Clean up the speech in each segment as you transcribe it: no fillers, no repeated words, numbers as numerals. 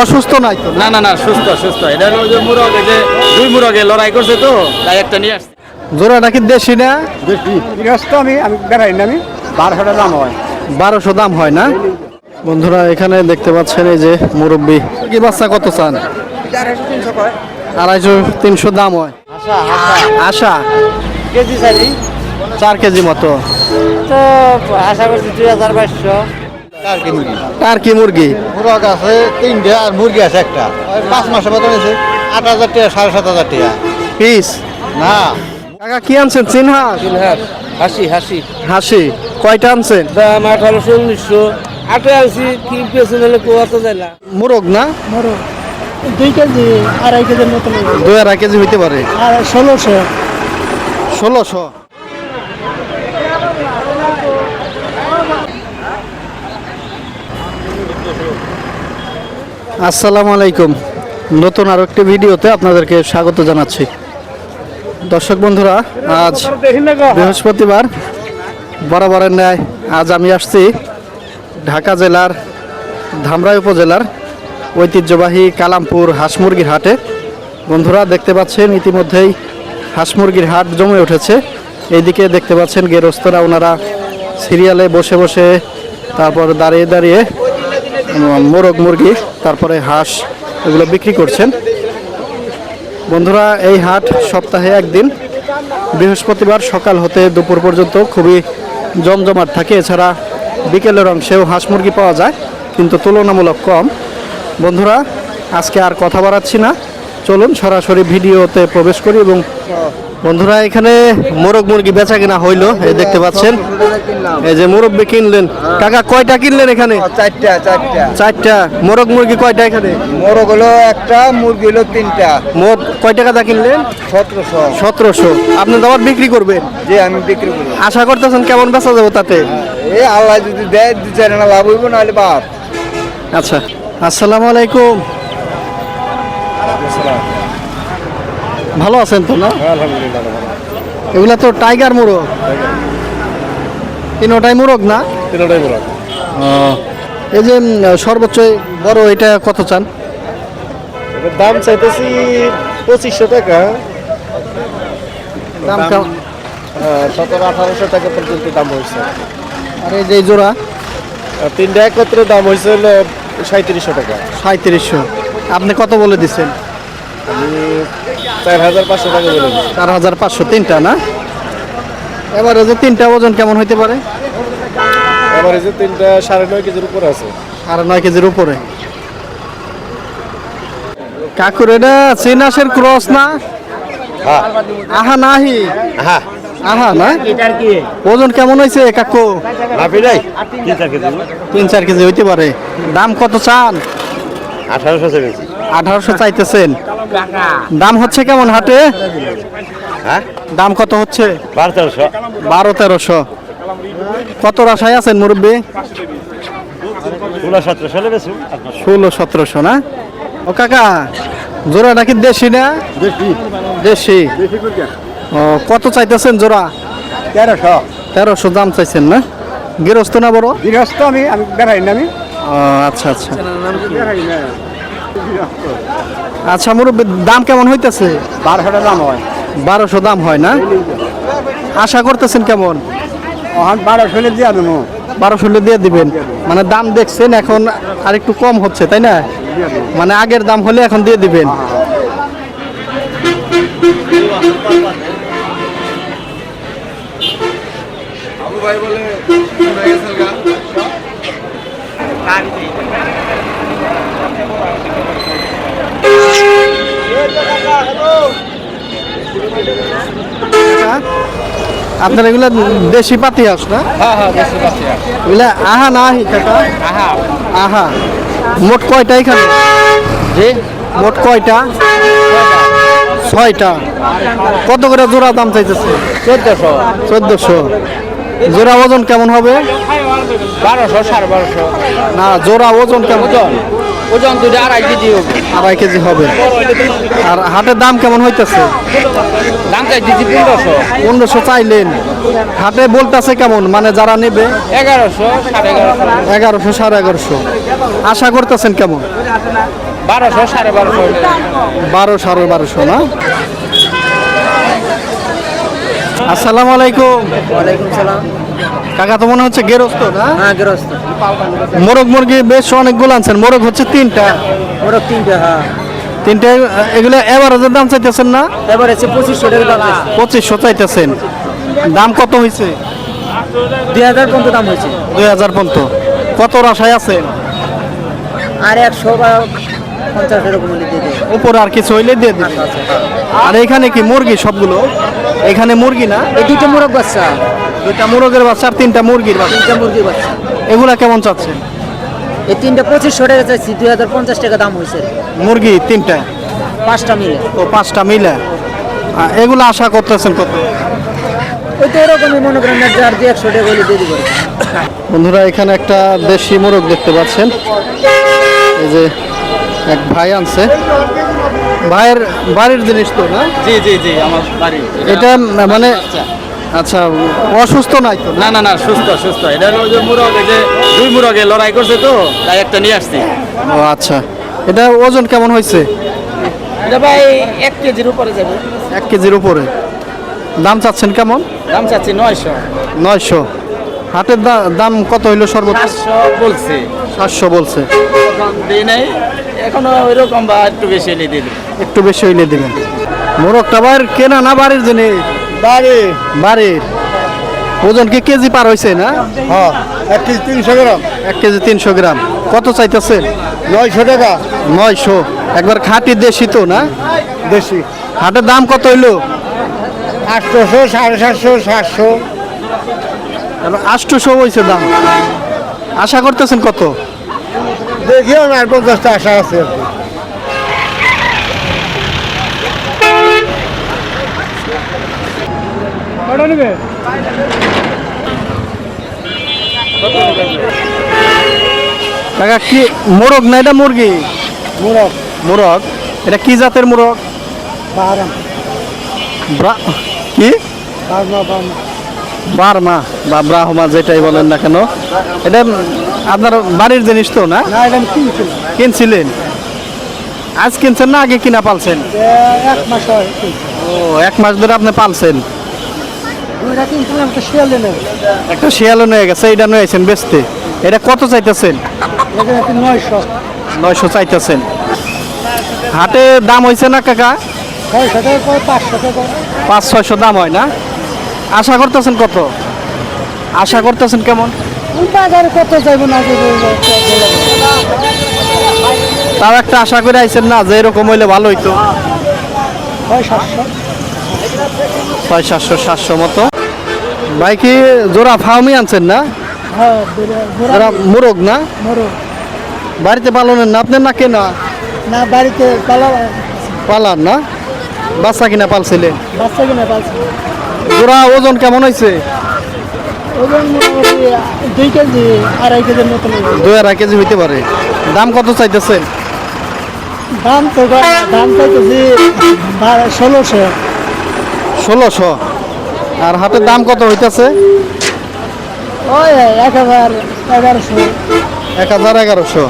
অসুস্থ নাই তো? না না না, সুস্থ সুস্থ। এটা হলো যে মুরগ, এই যে দুই মুরগে লড়াই করছে তো, তাই একটা নিয়ে আসছে। জোড়াটা কি দেশি না? গৃহস্থ আমি বেড়াই না, আমি 1200 দাম হয়। 1200 দাম হয় না? বন্ধুরা এখানে দেখতে পাচ্ছেন এই যে মুরব্বি কি বাচ্চা কত চান? 250-300 দাম হয়। আশা কেজি চাইলি 4 কেজি মতো। তো আশা করছি 2500। টার্কি মুরগি মুরগ আছে 3টে আর মুরগি আছে একটা। 5 মাসের মতন আছে, 8000 টাকা 7500 টাকা পিস। না। কাকা কি আনছেন? চিনহাস হাসি হাসি কয়টা আনছেন? দাম 1800-1900। আটে আনছি কি পেছন হলে কোয়া তো যায় না। মুরগ না? 2 কেজি 2.5 কেজির মতন। 2.5 কেজি হইতে পারে। আর 1600। 1600। আসসালামু আলাইকুম। নতুন আরো একটি ভিডিওতে আপনাদেরকে স্বাগত জানাচ্ছি। দর্শক বন্ধুরা, আজ বৃহস্পতিবার, বরাবরের ন্যায় আজ আমি আসছি ঢাকা জেলার ধামরাই উপজেলার ঐতিহ্যবাহী কালামপুর হাঁস মুরগির হাটে। বন্ধুরা দেখতে পাচ্ছেন ইতিমধ্যেই হাঁস মুরগির হাট জমে উঠেছে। এইদিকে দেখতে পাচ্ছেন গেরস্তরা ওনারা সিরিয়ালে বসে বসে, তারপর দাঁড়িয়ে দাঁড়িয়ে মোরগ মুরগি, তারপরে হাঁস এগুলো বিক্রি করছেন। বন্ধুরা এই হাট সপ্তাহে একদিন, বৃহস্পতিবার সকাল হতে দুপুর পর্যন্ত খুবই জমজমাট থাকে। এছাড়া বিকেলের অংশেও হাঁস মুরগি পাওয়া যায়, কিন্তু তুলনামূলক কম। বন্ধুরা আজকে আর কথা বাড়াচ্ছি না, চলুন সরাসরি ভিডিওতে প্রবেশ করি। এবং বন্ধুরা এখানে মোরগ মুরগি বেচা কিনা হইলো, এই দেখতে পাচ্ছেন এই যে মুরব্বি কিনলেন। কাকা কয়টা কিনলেন এখানে? 4টা। মোরগ মুরগি কয়টা এখানে? মোরগ হলো একটা, মুরগি হলো 3টা। মোট কয় টাকা দা কিনলেন? 1700। আপনি তো আবার বিক্রি করবেন? যে আমি বিক্রি করবো। আশা করতেছেন কেমন বেচা যাবো তাতে? এই আল্লাহ যদি দেয় 2-4 আনা লাভ হইব, নাহলে বাপ। আচ্ছা, আসসালামু আলাইকুম। ভালো আছেন তো না? আলহামদুলিল্লাহ ভালো। এগুলা তো টাইগার মোরগ, তিনোটাই মোরগ না? তিনটাই মোরগ। এই যে সর্বোচ্চ বড় এটা কত চান? দাম চাইতেছি 2500 টাকা। দাম কেমন? 1700-1800 টাকা পর্যন্ত দাম হয়েছে। আর এই যে জোড়া 3টা একত্রে দাম হয়েছে হলো 3700 টাকা। 3700। আপনি কত বলে দিচ্ছেন? আমি 4500 টাকা বলে দিচ্ছি। 4500 তিনটা না? এবার এই যে তিনটা ওজন কেমন হইতে পারে? এবার এই যে 3টা 9.5 কেজির উপরে আছে। 9.5 কেজির উপরে। কাকুর এটা চিনাসের ক্রস না? হ্যাঁ। আহা নাহি। হ্যাঁ। আহা না? ওজন কেমন হয়েছে কাকু? লাভি নাই 3-4 কেজি। 3-4 কেজি হইতে পারে। দাম কত চান? 1800 চাইছি। 1800 চাইতেছেন। দাম হচ্ছে কেমন হাটে? হ্যাঁ, দাম কত হচ্ছে? 1200। 1200-1300। কত আশায় আছেন মুরব্বী? 16-1700 বেশি। 16-1700 না? ও কাকা জোড়াটা কি দেশি না? দেশি। ও কত চাইতেছেন জোড়া? 1300। 1300 দাম চাইছেন না? গৃহস্থ না বড়? গৃহস্থ আমি বেড়াই না, আমি ও আচ্ছা আচ্ছা। আচ্ছা মুরব্বী দাম কেমন হইতেছে? 1200 দাম হয়। 1200 দাম হয় না? আশা করতেছেন কেমন? 1200 দিয়ে দেবো। 1200 দিয়ে দিবেন মানে দাম দেখছেন এখন আর একটু কম হচ্ছে তাই না? মানে আগের দাম হলে এখন দিয়ে দিবেন। আপনার এগুলা দেশি পাতি হাঁস না? হ্যাঁ হ্যাঁ, দেশি পাচ্ছি। এগুলা আহা না আহি কাকা? আহা। আহা। মোট কয়টা এখানে? জি, মোট কয়টা? 6টা। কত করে জোড়া দাম চাইতেছে? 1400। 1400। জোড়া ওজন কেমন হবে? 1200, 1250। না জোড়া ওজন কেমন? ওজন দুটো 2.5 কেজি হবে। 2.5 কেজি হবে। আর হাটের দাম কেমন হইতেছে? দাম চাই দিচ্ছি 1500। 1500 চাইলেন, হাটে বলতেছে কেমন, মানে যারা নেবে? 1100, 1150, 1100, 1150। আশা করতেছেন কেমন? 1200, 1250। 12, 1250 না? আসসালামু আলাইকুম। ওয়ালাইকুম সালাম। কাকা তো মনে হচ্ছে গেরস্ত না? হ্যাঁ গৃহস্থ। মোরগ মুরগি বেশ অনেকগুলো আনছেন, মোরগ হচ্ছে 3টা। ওরা 3টা। হ্যাঁ 3টে, এগুলো এভারেজের দাম চাইতেছেন না? এবার আছে 2500 টাকা দাম আছে। 2500 চাইতেছেন। দাম কত হয়েছে? 2000 পর্যন্ত দাম হয়েছে। 2000 পর্যন্ত। কত আশায় আছেন? আর 100 বা 50 এরকম হলে দিয়ে দেবে। উপরে আর কিছু হইলে দিয়ে দিবেন। আর এখানে কি মুরগি সবগুলো? এখানে মুরগি না? এই 2টা মোরগ বাচ্চা, 2টা মোরগের বাচ্চা আর 3টা মুরগির বাচ্চা। 3টা মুরগির বাচ্চা। এগুলা কেমন চাচ্ছেন? এই 3টা 2500 টাকা চাইছি, 2050 টাকা দাম হয়েছে। মুরগি 3টা, 5টা মিলে। তো 5টা মিলে এগুলো আশা করতেছেন কত? ওই তো এরকমই মনে করেন না, যার 100 টাকা হলে দিয়ে দিবে। বন্ধুরা এখানে একটা দেশি মোরগ দেখতে পাচ্ছেন, এই যে এক ভাই আনছে। ভাইয়ের বাড়ির জিনিস তো না? জি জি জি, আমার বাড়ি। এটা মানে আচ্ছা, অসুস্থ নাই তো? না না না, সুস্থ সুস্থ। এটা হলো যে মুরগ, এই যে 2 মুরগে লড়াই করছে তো, তাই একটা নিয়ে আসছি। ও আচ্ছা, এটা ওজন কেমন হয়েছে? এটা ভাই 1 কেজির উপরে যাবে। 1 কেজির উপরে। দাম চাচ্ছেন কেমন? দাম চাচ্ছি 900। 900। হাটের দাম কত হইলো সর্বোচ্চ? 500 বলছে। 700 বলছে। দিই নাই এখনো, ওইরকম বা একটু বেশি হলে দিয়ে দেবে। একটু বেশি হইলে দিবেন। মোরগটা বাইরের কেনা না বাড়ির জিনিস? বাড়ির। ওজন কি কেজি পার হয়েছে না? হ্যাঁ 1 কেজি 300 গ্রাম। 1 কেজি 300 গ্রাম। কত চাইতেছেন? 900 টাকা 900। একবার খাঁটি দেশি তো না? দেশি। হাটের দাম কত হইলো? 800, 750, 700। 800 হয়েছে দাম। আশা করতেছেন কত? দেখিও না, 50টা আশা আছে আর কি। কাকা কি মোরগ না এটা মুরগি? মুরগ মোরগ। এটা কি জাতের মোরগ? বারাম কি? Burma Burma. বার্মা বা ব্রাহ্মা যেটাই বলেন না কেন, এটা আপনার বাড়ির জিনিস তো না? না, এটা আমি কিনছিলাম। কিনছিলেন? আজ কিনছেন না আগে কিনা পালছেন? 1 মাস হয় কিনছি। ও 1 মাস ধরে আপনি পালছেন। ওইটা কিনছিলাম তো শিয়ালে নেই। একটা শিয়ালও নিয়ে গেছে, এটা নিয়েছেন বেচতে। এটা কত চাইতেছেন? এখানে 900। 900 চাইতেছেন। হাটে দাম হয়েছে না কাকা? 600 টাকা করে, 500 টাকা। 500-600 দাম হয় না? আশা করতেছেন কত? আশা করতেছেন কেমন? বাজারে কত যাইব না যাইব? তাও একটা আশা করে আইছেন না যে এরকম হইলে ভালো হইতো? 700। 600, 700 মতো। ভাই কি জোড়া ফার্মই আনছেন না? হ্যাঁ, জোড়া মোরগ না? মরো বাড়িতে পালনের না আপনার না কেনা? না, বাড়িতে পালা পালার না? বাচ্চা কিনা পালছিলেন? বাচ্চা কিনে পালছি। জোড়া ওজন কেমন হয়েছে? ওজন মোটামুটি 2 কেজি 2.5 কেজির মতন হইবে। 2-2.5 কেজি হইতে পারে। দাম কত চাইতেছেন? দাম চাইতেছি 1600। 1600। আর হাটের দাম কত হইতেছে? ওই 1100। 1000-1100।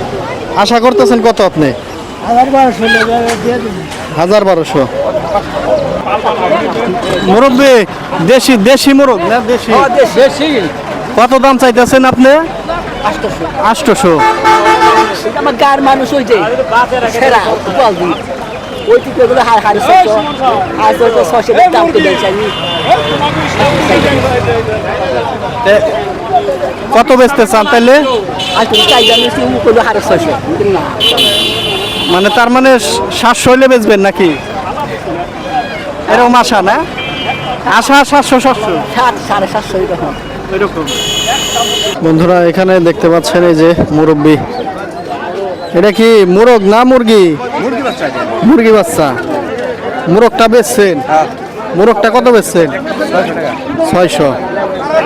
আশা করতেছেন কত আপনি? 1200 দিয়ে দিন। 1200। মুরব্বী দেশি দেশি মোরগ না? দেশি। বেশি। কত দাম চাইতেছেন আপনি? 800। আমার গার মানুষ ওই যে সেরা বলদি ওই দিকে গুলো হাড়ি সত্য আর তো 600 দাম তো দেয় চাই। কত বেচতে চান তাইলে? আর তুমি চাই জানিস তুমি কইলো হাড়ি 600 না মানে তার মানে 700 হইলে বেচবেন নাকি? এরকম আশা না? আশা 700-700 700 এরকম। এরকম। বন্ধুরা এখানে দেখতে পাচ্ছেন এই যে মুরব্বি, এটা কি মোরগ না মুরগি? মুরগি বাচ্চা। মোরগটা বেচছেন? মোরগটা কত বেচছেন? 600।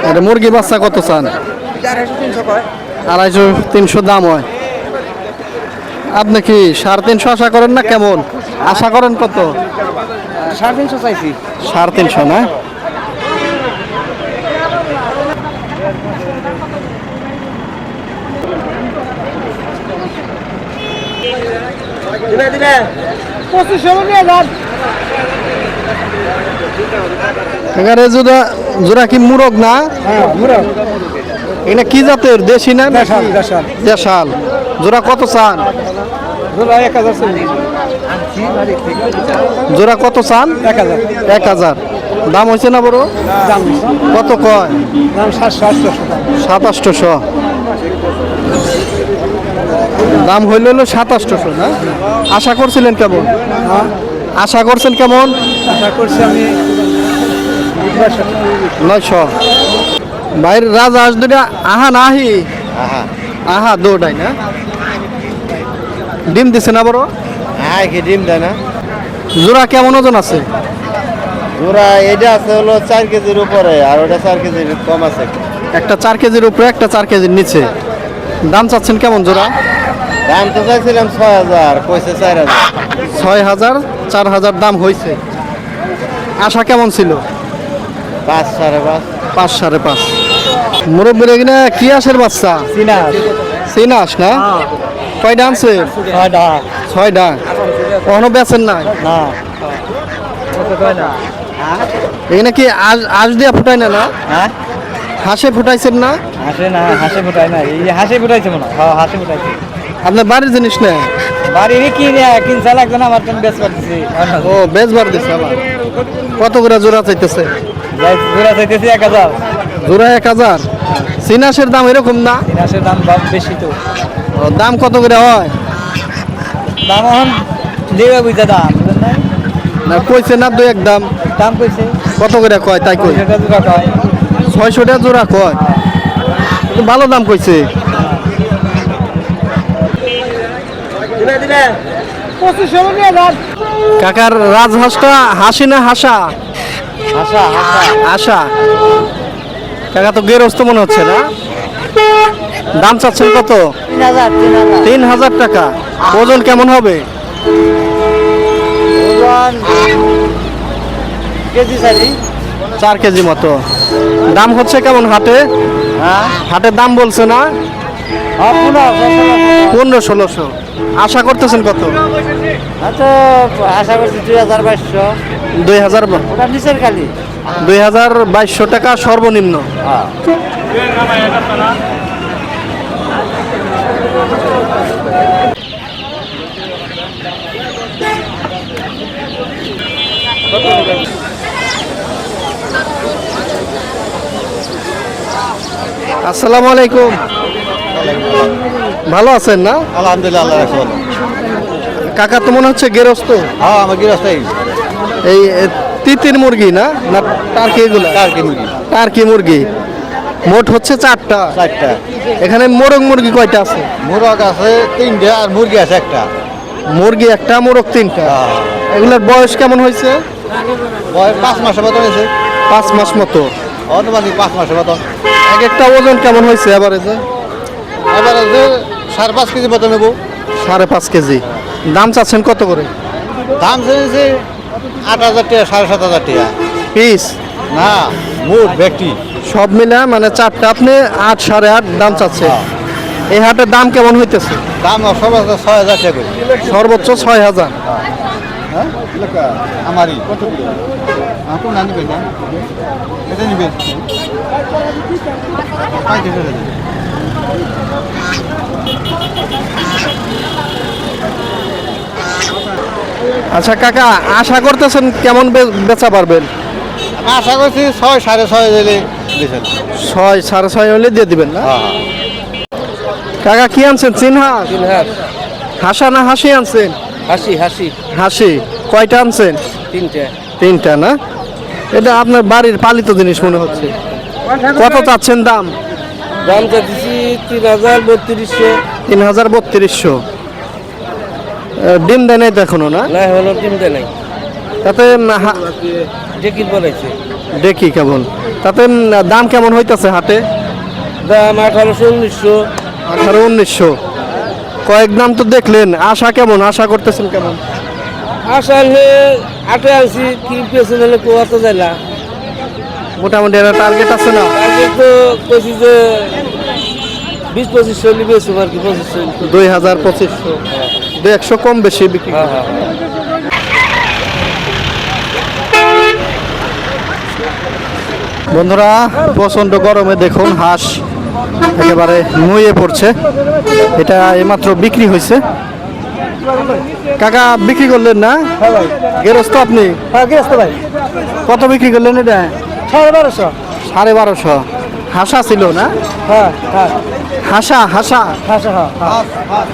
এটা মুরগি বাচ্চা কত চান? 250-300 দাম হয়। আপনি কি 350 আশা করেন না কেমন আশা করেন কত? 350 চাইছি। 350 না? দিবে 25 নিয়ে যান। এখানে জোড়া কি মুরগ না? হ্যাঁ মুরা এটা কি জাতের, দেশি না? দেশাল দেশাল দেশাল। জোড়া কত চান? জোড়া 1000 চাইছি। জোড়া কত চান? 1000 1000। দাম হয়েছে না বড়? দাম কত কয়? দাম 700 2700। দাম হইল 2700 না? আশা করছিলেন কেমন? হ্যাঁ আশা করছেন কেমন? আশা করছি আমি 900। বাইর রাজহাঁস দুটা আহা না আহি? আহা আহা দুটাই না? ডিম দিছে না বড়? হ্যাঁ কি ডিম দেয় না? জোড়া কেমন ওজন আছে? জোড়া এটা আছে হলো 4 কেজির উপরে, আর ওটা 4 কেজির কম আছে। একটা 4 কেজির উপরে, একটা 4 কেজির নিচে। দাম চাচ্ছেন কেমন জোড়া? দাম তো চাইছিলাম 6000, কইছে 4000। 6000, 4000 দাম হয়েছে। আশা কেমন ছিল? 5 5.5। 5 5.5। মুরব্বীর এখানে কি আসের বাচ্চা? সিনাস সিনাস না? কয়টা আনছে? 6টা 6টা। কখনো বেচেন না? না কত কয় না এখানে কি আজ দিয়ে ফুটাই না? না হ্যাঁ হাঁসে ফুটাইছেন না? হাসে না হাসে ফুটায় না এই হাসে ফুটাইছে মনে হয় হ্যাঁ হাসে ফুটাইছে আপনার বাড়ির জিনিস না? বাড়ির কিনছে লাগবে না আমার জন্য বেশ পাচ্ছি ও বেচবার দিছে আবার। কত করে জোড়া চাইতেছে? জোড়া চাইতেছি 1000 জোড়া 1000। সিনাসের দাম এরকম না? সিনাসের দাম বেশি তো ও, দাম কত করে হয়? দাম এখন দেবে বুঝতে দাম বুঝলেন না না কইছে না দুই এক দাম? দাম কইছে কত করে কয় তাই কই? সেটা জোড়া কয় 600 টাকা জোড়া কয়। কিন্তু ভালো দাম কইছে। দিবে দিবে 25 নিয়ে যান কাকার রাজহাঁসটা হাসি না হাসা? হাসা হাসা আশা। কাকা তো গেরস্ত মনে হচ্ছে না? দাম চাচ্ছেন কত? 3000 3000 টাকা। ওজন কেমন হবে? ওজন কেজি চাইছি 4 কেজি মতো। দাম হচ্ছে কেমন হাটে? হ্যাঁ হাটের দাম বলছে না? আপনার 1500-1600। আশা করতেছেন কত? আচ্ছা আশা করছি 2200 2000। ওটা নিচের খালি 2200 টাকা সর্বনিম্ন। হ্যাঁ আসসালামু আলাইকুম। ভালো আছেন না? আলহামদুলিল্লাহ আল্লাহ রাখুন। কাকা তো মনে হচ্ছে গেরস্ত। হ্যাঁ আমার গৃহস্থায়ী এই তিতির মুরগি না? না টার্কি এগুলো? টার্কি মুরগি টার্কি মুরগি। মোট হচ্ছে 4টা। 4টা। এখানে মোরগ মুরগি কয়টা আছে? মুরগ আছে 3টে আর মুরগি আছে একটা। মুরগি একটা, মোরগ 3টা। হ্যাঁ। এগুলোর বয়স কেমন হয়েছে? বয়স 5 মাসের মতন হয়েছে। 5 মাস মতো। অনুমানিক 5 মাসের মতন। এক একটা ওজন কেমন হয়েছে এভারেজে? এবার আছে 5.5 কেজি মতন নেবো। 5.5 কেজি। দাম চাচ্ছেন কত করে? দাম চেয়েছে 8000 টাকা, 7500 টাকা। পিস না মোট ব্যক্তি সব মিলে মানে 4টা আপনি 8 8.5 দাম চাচ্ছে। এই হাটের দাম কেমন হইতেছে? দাম সব আছে 6000 টাকা করে। সর্বোচ্চ 6000। হ্যাঁ আমারই কোন আনবেন না এটা নিবেন 35,000 আচ্ছা কাকা, আশা করতেছেন কেমন বেচা পারবেন? আশা করছি 6 6.5 দিলে দিবেন। 6 6.5 হলে দিয়ে দিবেন না? হ্যাঁ কাকা কি আনছেন? চিনহাস? হ্যাঁ হাসা না হাসি আনছেন? হাসি হাসি হাসি। কয়টা আনছেন? 3টে 3টা না? এটা আপনার বাড়ির পালিত জিনিস মনে হচ্ছে। কত চাচ্ছেন দাম? দাম চাইছি 3000 3200। ডিম দেয় নাই তো এখনো না? না হলো 3টে নাই তাতে যে কি বলেছে দেখি কেমন। তাতে দাম কেমন হইতেছে হাটে? দাম 1800 1900 18 1900। কয়েক দাম তো দেখলেন, আশা কেমন, আশা করতেছেন কেমন? আসলে আটে আছি কি পেছনে হলে কোয়াতে যাইলা মোটামুটি একটা টার্গেট আছে না? আগে তো কইছি যে 20-25 চল্লিশ বেশি আর কি 25 2000-2500, 200 কম বেশি বিক্রি হ্যাঁ করে। হ্যাঁ বন্ধুরা প্রচন্ড গরমে দেখুন হাঁস একেবারে নুয়ে পড়ছে। এটা এইমাত্র বিক্রি হয়েছে। কাকা বিক্রি করলেন না? হ্যাঁ ভাই, গেরস্ত আপনি হ্যাঁ গেছে ভাই, কত বিক্রি করলেন এটা? 1250। 1250। হাসা ছিল না? হ্যাঁ হ্যাঁ হাসা হাসা হ্যাঁ হ্যাঁ